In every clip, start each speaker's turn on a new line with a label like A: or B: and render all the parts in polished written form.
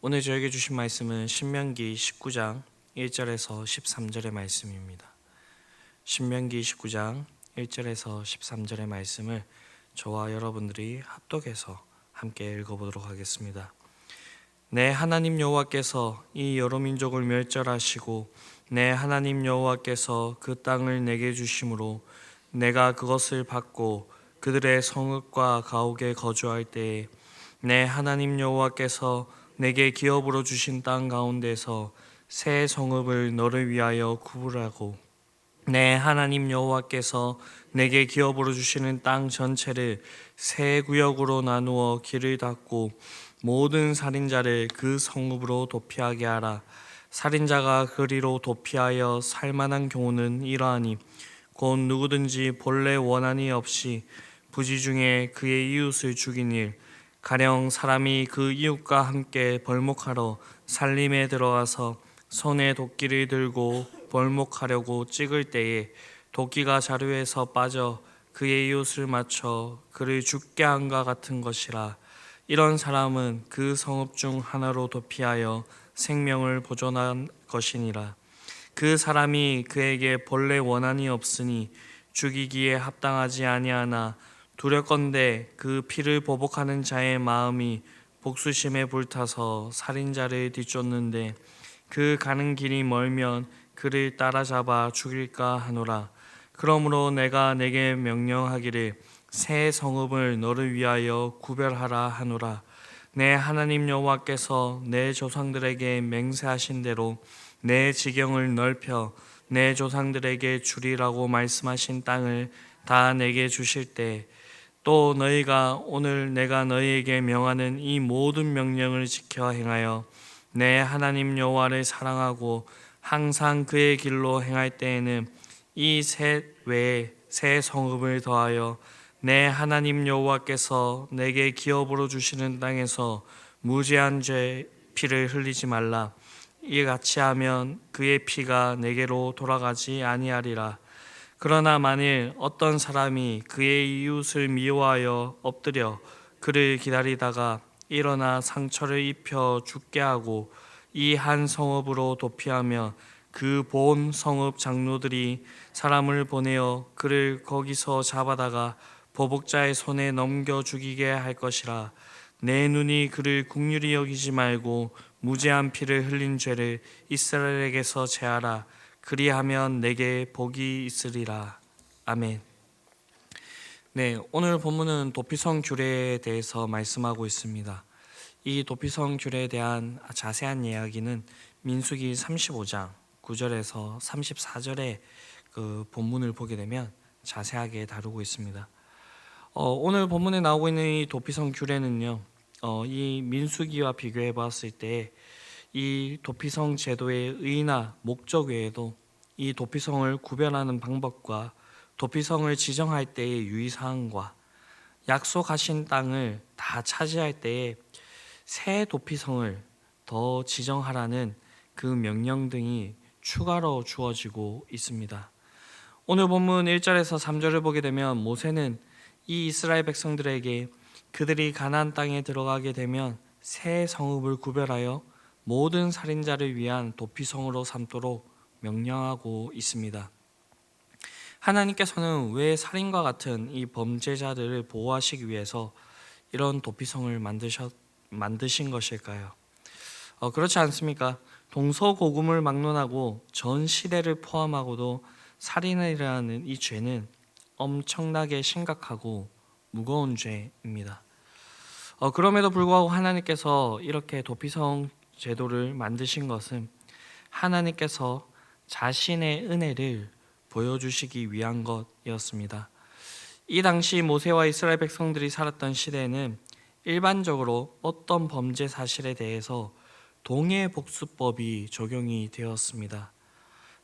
A: 오늘 저에게 주신 말씀은 신명기 19장 1절에서 13절의 말씀입니다. 신명기 19장 1절에서 13절의 말씀을 저와 여러분들이 합독해서 함께 읽어보도록 하겠습니다. 내 하나님 여호와께서 이 여러 민족을 멸절하시고 내 하나님 여호와께서 그 땅을 내게 주심으로 내가 그것을 받고 그들의 성읍과 가옥에 거주할 때에 내 하나님 여호와께서 내게 기업으로 주신 땅 가운데서 새 성읍을 너를 위하여 구분하고 내 하나님 여호와께서 내게 기업으로 주시는 땅 전체를 새 구역으로 나누어 길을 닫고 모든 살인자를 그 성읍으로 도피하게 하라. 살인자가 그리로 도피하여 살만한 경우는 이러하니 곧 누구든지 본래 원한이 없이 부지 중에 그의 이웃을 죽인 일, 가령 사람이 그 이웃과 함께 벌목하러 살림에 들어가서 손에 도끼를 들고 벌목하려고 찍을 때에 도끼가 자루에서 빠져 그의 이웃을 맞춰 그를 죽게 한과 같은 것이라. 이런 사람은 그 성읍 중 하나로 도피하여 생명을 보존한 것이니라. 그 사람이 그에게 본래 원한이 없으니 죽이기에 합당하지 아니하나 두렵건대 그 피를 보복하는 자의 마음이 복수심에 불타서 살인자를 뒤쫓는데 그 가는 길이 멀면 그를 따라잡아 죽일까 하노라. 그러므로 내가 내게 명령하기를 새 성읍을 너를 위하여 구별하라 하노라. 내 하나님 여호와께서 내 조상들에게 맹세하신 대로 내 지경을 넓혀 내 조상들에게 주리라고 말씀하신 땅을 다 내게 주실 때 또 너희가 오늘 내가 너희에게 명하는 이 모든 명령을 지켜 행하여 내 하나님 여호와를 사랑하고 항상 그의 길로 행할 때에는 이 셋 외에 새 성읍을 더하여 내 하나님 여호와께서 내게 기업으로 주시는 땅에서 무죄한 죄 피를 흘리지 말라. 이같이 하면 그의 피가 내게로 돌아가지 아니하리라. 그러나 만일 어떤 사람이 그의 이웃을 미워하여 엎드려 그를 기다리다가 일어나 상처를 입혀 죽게 하고 이 한 성읍으로 도피하며 그 본 성읍 장로들이 사람을 보내어 그를 거기서 잡아다가 보복자의 손에 넘겨 죽이게 할 것이라. 내 눈이 그를 긍휼히 여기지 말고 무죄한 피를 흘린 죄를 이스라엘에게서 제하라. 그리하면 내게 복이 있으리라. 아멘. 네, 오늘 본문은 도피성 규례에 대해서 말씀하고 있습니다. 이 도피성 규례에 대한 자세한 이야기는 민수기 35장 9절에서 34절의 그 본문을 보게 되면 자세하게 다루고 있습니다. 오늘 본문에 나오고 있는 이 도피성 규례는요, 이 민수기와 비교해 봤을 때 이 도피성 제도의 의의나 목적 외에도 이 도피성을 구별하는 방법과 도피성을 지정할 때의 유의사항과 약속하신 땅을 다 차지할 때에 새 도피성을 더 지정하라는 그 명령 등이 추가로 주어지고 있습니다. 오늘 본문 1절에서 3절을 보게 되면 모세는 이 이스라엘 백성들에게 그들이 가나안 땅에 들어가게 되면 새 성읍을 구별하여 모든 살인자를 위한 도피성으로 삼도록 명령하고 있습니다. 하나님께서는 왜 살인과 같은 이 범죄자들을 보호하시기 위해서 이런 도피성을 만드신 것일까요? 그렇지 않습니까? 동서고금을 막론하고 전 시대를 포함하고도 살인이라는 이 죄는 엄청나게 심각하고 무거운 죄입니다. 그럼에도 불구하고 하나님께서 이렇게 도피성 제도를 만드신 것은 하나님께서 자신의 은혜를 보여주시기 위한 것이었습니다. 이 당시 모세와 이스라엘 백성들이 살았던 시대에는 일반적으로 어떤 범죄 사실에 대해서 동해복수법이 적용이 되었습니다.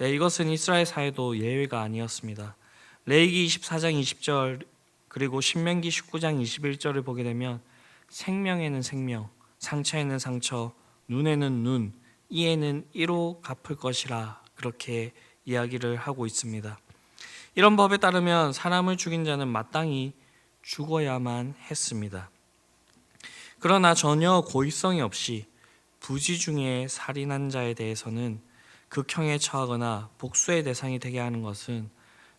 A: 이것은 이스라엘 사회도 예외가 아니었습니다. 레위기 24장 20절 그리고 신명기 19장 21절을 보게 되면 생명에는 생명, 상처에는 상처, 눈에는 눈, 이에는 이로 갚을 것이라 그렇게 이야기를 하고 있습니다. 이런 법에 따르면 사람을 죽인 자는 마땅히 죽어야만 했습니다. 그러나 전혀 고의성이 없이 부지 중에 살인한 자에 대해서는 극형에 처하거나 복수의 대상이 되게 하는 것은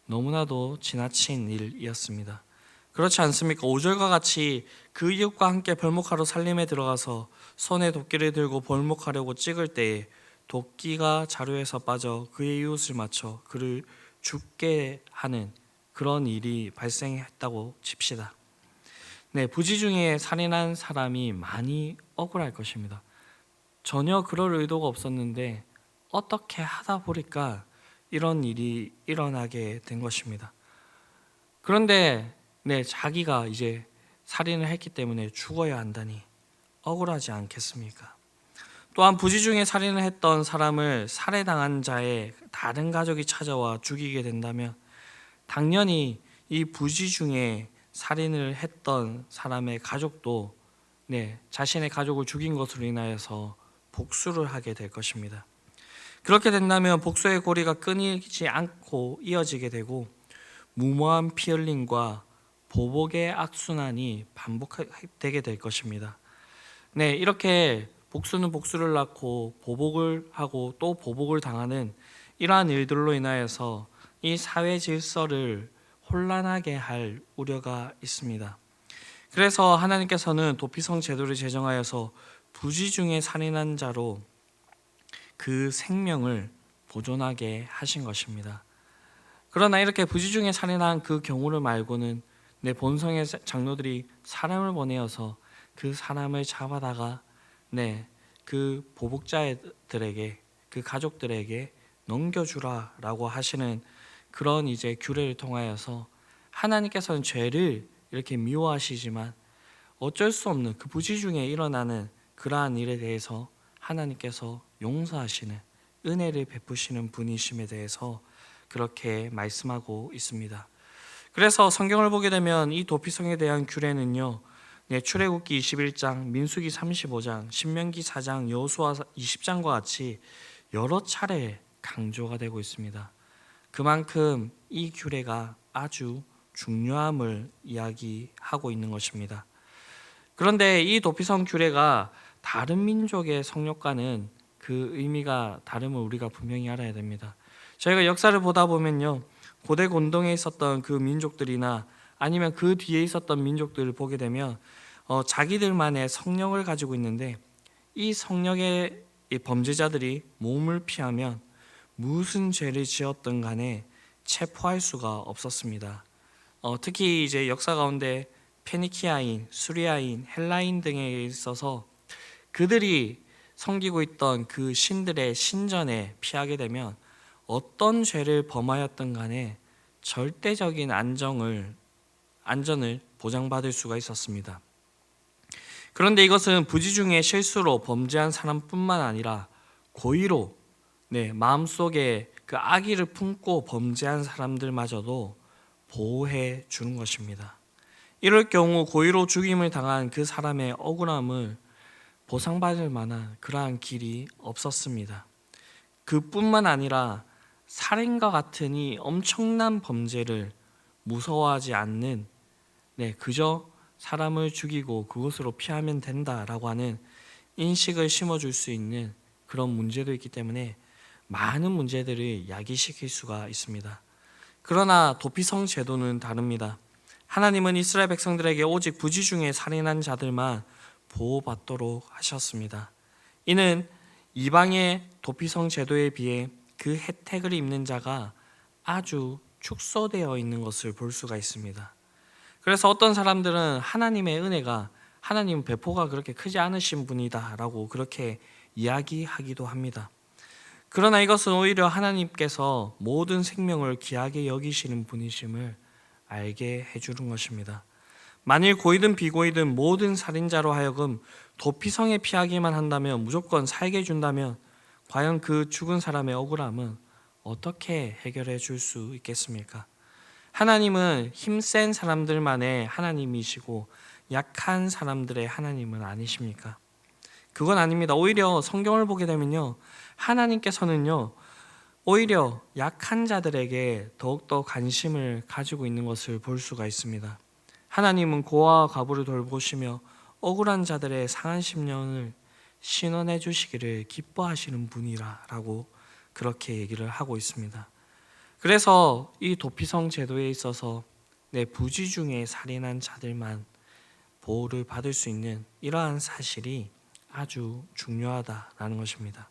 A: 너무나도 지나친 일이었습니다. 그렇지 않습니까? 5절과 같이 그 이웃과 함께 벌목하러 살림에 들어가서 손에 도끼를 들고 벌목하려고 찍을 때에 도끼가 자루에서 빠져 그의 이웃을 맞춰 그를 죽게 하는 그런 일이 발생했다고 칩시다. 네, 부지 중에 살인한 사람이 많이 억울할 것입니다. 전혀 그럴 의도가 없었는데 어떻게 하다 보니까 이런 일이 일어나게 된 것입니다. 그런데 자기가 이제 살인을 했기 때문에 죽어야 한다니 억울하지 않겠습니까? 또한 부지 중에 살인을 했던 사람을 살해당한 자의 다른 가족이 찾아와 죽이게 된다면 당연히 이 부지 중에 살인을 했던 사람의 가족도 자신의 가족을 죽인 것으로 인하여서 복수를 하게 될 것입니다. 그렇게 된다면 복수의 고리가 끊이지 않고 이어지게 되고 무모한 피 흘림과 보복의 악순환이 반복되게 될 것입니다. 이렇게 복수는 복수를 낳고 보복을 하고 또 보복을 당하는 이러한 일들로 인하여서 이 사회 질서를 혼란하게 할 우려가 있습니다. 그래서 하나님께서는 도피성 제도를 제정하여서 부지 중에 살인한 자로 그 생명을 보존하게 하신 것입니다. 그러나 이렇게 부지 중에 살인한 그 경우를 말고는 내 본성의 장로들이 사람을 보내어서 그 사람을 잡아다가 그 보복자들에게 그 가족들에게 넘겨주라라고 하시는 그런 이제 규례를 통하여서 하나님께서는 죄를 이렇게 미워하시지만 어쩔 수 없는 그 부지 중에 일어나는 그러한 일에 대해서 하나님께서 용서하시는 은혜를 베푸시는 분이심에 대해서 그렇게 말씀하고 있습니다. 그래서 성경을 보게 되면 이 도피성에 대한 규례는요, 출애굽기 21장, 민수기 35장, 신명기 4장, 여호수아 20장과 같이 여러 차례 강조가 되고 있습니다. 그만큼 이 규례가 아주 중요함을 이야기하고 있는 것입니다. 그런데 이 도피성 규례가 다른 민족의 성욕과는 그 의미가 다름을 우리가 분명히 알아야 됩니다. 저희가 역사를 보다 보면요, 고대 곤동에 있었던 그 민족들이나 아니면 그 뒤에 있었던 민족들을 보게 되면 자기들만의 성령을 가지고 있는데 이 성령의 범죄자들이 몸을 피하면 무슨 죄를 지었든 간에 체포할 수가 없었습니다. 특히 이제 역사 가운데 페니키아인, 수리아인, 헬라인 등에 있어서 그들이 섬기고 있던 그 신들의 신전에 피하게 되면 어떤 죄를 범하였든 간에 절대적인 안전을 보장받을 수가 있었습니다. 그런데 이것은 부지 중에 실수로 범죄한 사람뿐만 아니라 고의로 마음속에 그 악의를 품고 범죄한 사람들마저도 보호해 주는 것입니다. 이럴 경우 고의로 죽임을 당한 그 사람의 억울함을 보상받을 만한 그러한 길이 없었습니다. 그뿐만 아니라 살인과 같은 이 엄청난 범죄를 무서워하지 않는 그저 사람을 죽이고 그것으로 피하면 된다라고 하는 인식을 심어줄 수 있는 그런 문제도 있기 때문에 많은 문제들을 야기시킬 수가 있습니다. 그러나 도피성 제도는 다릅니다. 하나님은 이스라엘 백성들에게 오직 부지 중에 살인한 자들만 보호받도록 하셨습니다. 이는 이방의 도피성 제도에 비해 그 혜택을 입는 자가 아주 축소되어 있는 것을 볼 수가 있습니다. 그래서 어떤 사람들은 하나님의 은혜가 하나님 배포가 그렇게 크지 않으신 분이다라고 그렇게 이야기하기도 합니다. 그러나 이것은 오히려 하나님께서 모든 생명을 귀하게 여기시는 분이심을 알게 해주는 것입니다. 만일 고이든 비고이든 모든 살인자로 하여금 도피성에 피하기만 한다면, 무조건 살게 해준다면 과연 그 죽은 사람의 억울함은 어떻게 해결해 줄 수 있겠습니까? 하나님은 힘센 사람들만의 하나님이시고 약한 사람들의 하나님은 아니십니까? 그건 아닙니다. 오히려 성경을 보게 되면요, 하나님께서는요 오히려 약한 자들에게 더욱더 관심을 가지고 있는 것을 볼 수가 있습니다. 하나님은 고아와 과부를 돌보시며 억울한 자들의 상한 심령을 신원해 주시기를 기뻐하시는 분이라고 그렇게 얘기를 하고 있습니다. 그래서 이 도피성 제도에 있어서 내 부지 중에 살인한 자들만 보호를 받을 수 있는 이러한 사실이 아주 중요하다라는 것입니다.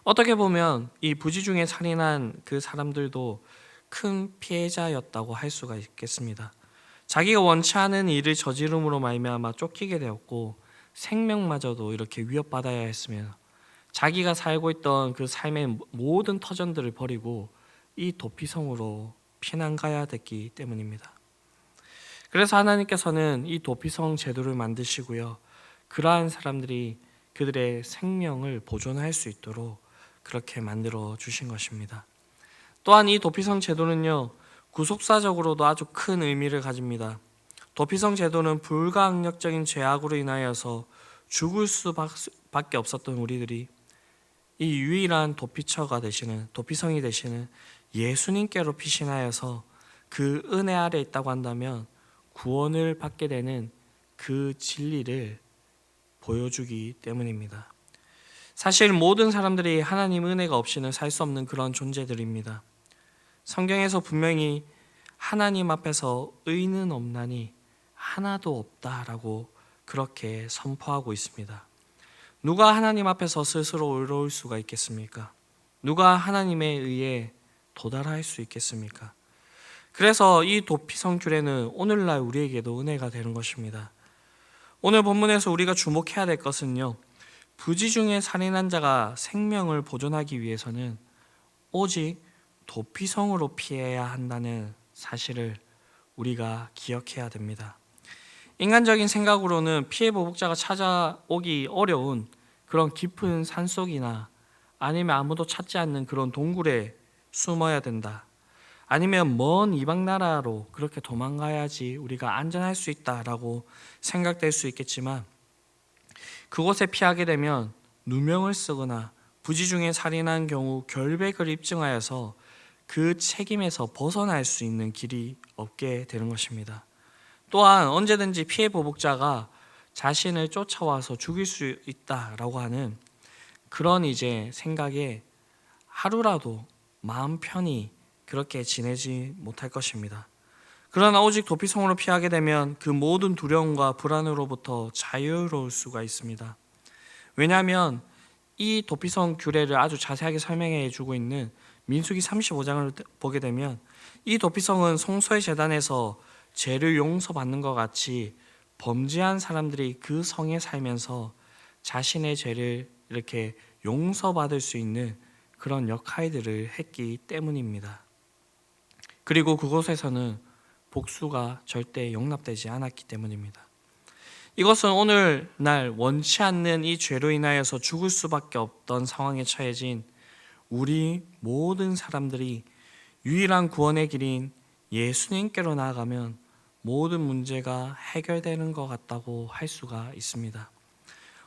A: 어떻게 보면 이 부지 중에 살인한 그 사람들도 큰 피해자였다고 할 수가 있겠습니다. 자기가 원치 않은 일을 저지름으로 말미암아 쫓기게 되었고 생명마저도 이렇게 위협받아야 했으며 자기가 살고 있던 그 삶의 모든 터전들을 버리고 이 도피성으로 피난 가야 됐기 때문입니다. 그래서 하나님께서는 이 도피성 제도를 만드시고요, 그러한 사람들이 그들의 생명을 보존할 수 있도록 그렇게 만들어 주신 것입니다. 또한 이 도피성 제도는요, 구속사적으로도 아주 큰 의미를 가집니다. 도피성 제도는 불가항력적인 죄악으로 인하여서 죽을 수밖에 없었던 우리들이 이 유일한 도피처가 되시는, 도피성이 되시는 예수님께로 피신하여서 그 은혜 아래 있다고 한다면 구원을 받게 되는 그 진리를 보여주기 때문입니다. 사실 모든 사람들이 하나님 은혜가 없이는 살 수 없는 그런 존재들입니다. 성경에서 분명히 하나님 앞에서 의는 없나니 하나도 없다라고 그렇게 선포하고 있습니다. 누가 하나님 앞에서 스스로 의로울 수가 있겠습니까? 누가 하나님에 의해 도달할 수 있겠습니까? 그래서 이 도피성 규례는 오늘날 우리에게도 은혜가 되는 것입니다. 오늘 본문에서 우리가 주목해야 될 것은요, 부지 중에 살인한 자가 생명을 보존하기 위해서는 오직 도피성으로 피해야 한다는 사실을 우리가 기억해야 됩니다. 인간적인 생각으로는 피해 보복자가 찾아오기 어려운 그런 깊은 산속이나 아니면 아무도 찾지 않는 그런 동굴에 숨어야 된다, 아니면 먼 이방 나라로 그렇게 도망가야지 우리가 안전할 수 있다라고 생각될 수 있겠지만, 그곳에 피하게 되면 누명을 쓰거나 부지 중에 살인한 경우 결백을 입증하여서 그 책임에서 벗어날 수 있는 길이 없게 되는 것입니다. 또한 언제든지 피해 보복자가 자신을 쫓아와서 죽일 수 있다라고 하는 그런 이제 생각에 하루라도 마음 편히 그렇게 지내지 못할 것입니다. 그러나 오직 도피성으로 피하게 되면 그 모든 두려움과 불안으로부터 자유로울 수가 있습니다. 왜냐하면 이 도피성 규례를 아주 자세하게 설명해 주고 있는 민수기 35장을 보게 되면 이 도피성은 성소의 제단에서 죄를 용서받는 것 같이 범죄한 사람들이 그 성에 살면서 자신의 죄를 이렇게 용서받을 수 있는 그런 역할들을 했기 때문입니다. 그리고 그곳에서는 복수가 절대 용납되지 않았기 때문입니다. 이것은 오늘날 원치 않는 이 죄로 인하여서 죽을 수밖에 없던 상황에 처해진 우리 모든 사람들이 유일한 구원의 길인 예수님께로 나아가면 모든 문제가 해결되는 것 같다고 할 수가 있습니다.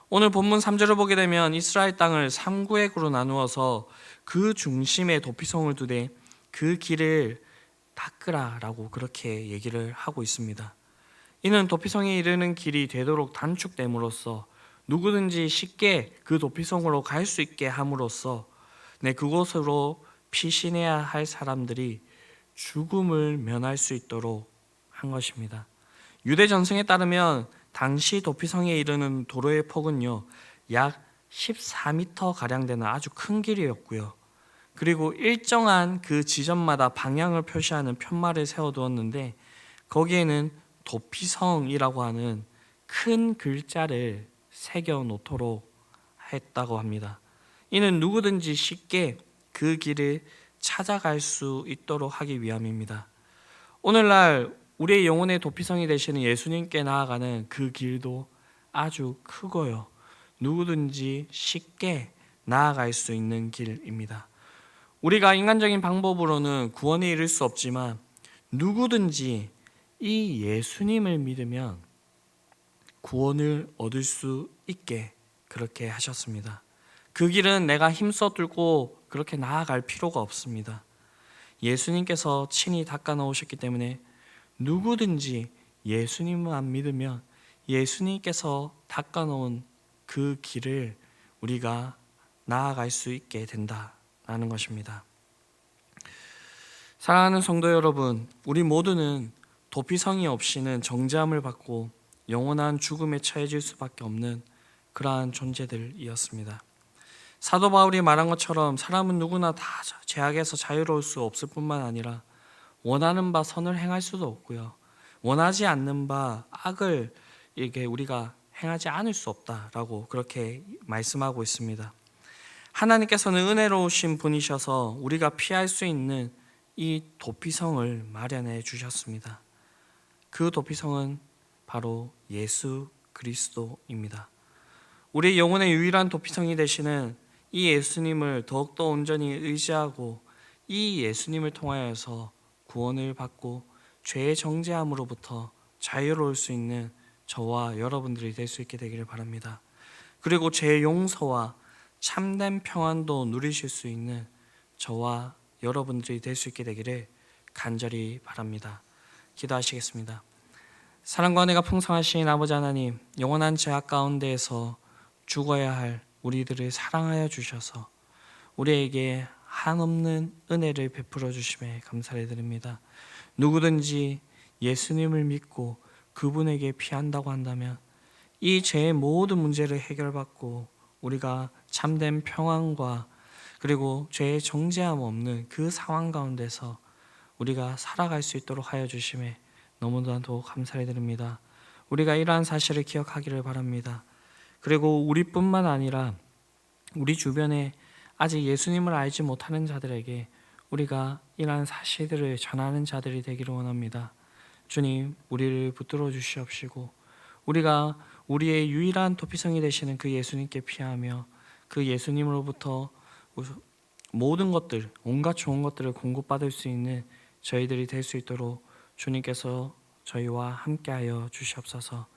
A: 오늘 본문 3절을 보게 되면 이스라엘 땅을 3구역으로 나누어서 그 중심에 도피성을 두되 그 길을 닦으라라고 그렇게 얘기를 하고 있습니다. 이는 도피성에 이르는 길이 되도록 단축됨으로써 누구든지 쉽게 그 도피성으로 갈 수 있게 함으로써 그곳으로 피신해야 할 사람들이 죽음을 면할 수 있도록 한 것입니다. 유대 전승에 따르면 당시 도피성에 이르는 도로의 폭은요, 약 14m 가량 되는 아주 큰 길이었고요. 그리고 일정한 그 지점마다 방향을 표시하는 편말을 세워두었는데 거기에는 도피성이라고 하는 큰 글자를 새겨 놓도록 했다고 합니다. 이는 누구든지 쉽게 그 길을 찾아갈 수 있도록 하기 위함입니다. 오늘날 우리의 영혼의 도피성이 되시는 예수님께 나아가는 그 길도 아주 크고요, 누구든지 쉽게 나아갈 수 있는 길입니다. 우리가 인간적인 방법으로는 구원에 이를 수 없지만 누구든지 이 예수님을 믿으면 구원을 얻을 수 있게 그렇게 하셨습니다. 그 길은 내가 힘써 뚫고 그렇게 나아갈 필요가 없습니다. 예수님께서 친히 닦아 놓으셨기 때문에 누구든지 예수님만 믿으면 예수님께서 닦아 놓은 그 길을 우리가 나아갈 수 있게 된다라는 것입니다. 사랑하는 성도 여러분, 우리 모두는 도피성이 없이는 정죄함을 받고 영원한 죽음에 처해질 수밖에 없는 그러한 존재들이었습니다. 사도 바울이 말한 것처럼 사람은 누구나 다 죄악에서 자유로울 수 없을 뿐만 아니라 원하는 바 선을 행할 수도 없고요, 원하지 않는 바 악을 이게 우리가 행하지 않을 수 없다라고 그렇게 말씀하고 있습니다. 하나님께서는 은혜로우신 분이셔서 우리가 피할 수 있는 이 도피성을 마련해 주셨습니다. 그 도피성은 바로 예수 그리스도입니다. 우리 영혼의 유일한 도피성이 되시는 이 예수님을 더욱더 온전히 의지하고 이 예수님을 통하여서 구원을 받고 죄의 정죄함으로부터 자유로울 수 있는 저와 여러분들이 될 수 있게 되기를 바랍니다. 그리고 죄 용서와 참된 평안도 누리실 수 있는 저와 여러분들이 될 수 있게 되기를 간절히 바랍니다. 기도하시겠습니다. 사랑과 은혜가 풍성하신 아버지 하나님, 영원한 죄악 가운데에서 죽어야 할 우리들을 사랑하여 주셔서 우리에게 한없는 은혜를 베풀어 주심에 감사를 드립니다. 누구든지 예수님을 믿고 그분에게 피한다고 한다면 이 죄의 모든 문제를 해결받고 우리가 참된 평안과 그리고 죄의 정죄함 없는 그 상황 가운데서 우리가 살아갈 수 있도록 하여 주심에 너무나도 감사를 드립니다. 우리가 이러한 사실을 기억하기를 바랍니다. 그리고 우리뿐만 아니라 우리 주변에 아직 예수님을 알지 못하는 자들에게 우리가 이러한 사실들을 전하는 자들이 되기를 원합니다. 주님, 우리를 붙들어 주시옵시고 우리가 우리의 유일한 도피성이 되시는 그 예수님께 피하며 그 예수님으로부터 모든 것들, 온갖 좋은 것들을 공급받을 수 있는 저희들이 될 수 있도록 주님께서 저희와 함께하여 주시옵소서.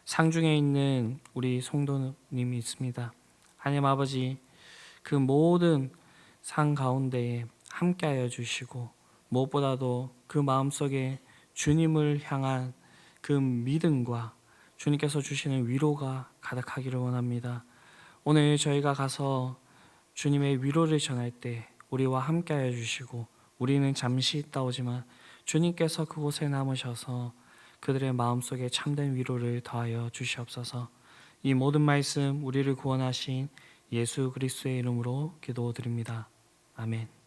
A: 상중에 있는 우리 성도님이 있습니다. 하나님 아버지, 그 모든 상 가운데에 함께하여 주시고 무엇보다도 그 마음속에 주님을 향한 그 믿음과 주님께서 주시는 위로가 가득하기를 원합니다. 오늘 저희가 가서 주님의 위로를 전할 때 우리와 함께하여 주시고 우리는 잠시 있다 오지만 주님께서 그곳에 남으셔서 그들의 마음속에 참된 위로를 더하여 주시옵소서. 이 모든 말씀 우리를 구원하신 예수 그리스도의 이름으로 기도드립니다. 아멘.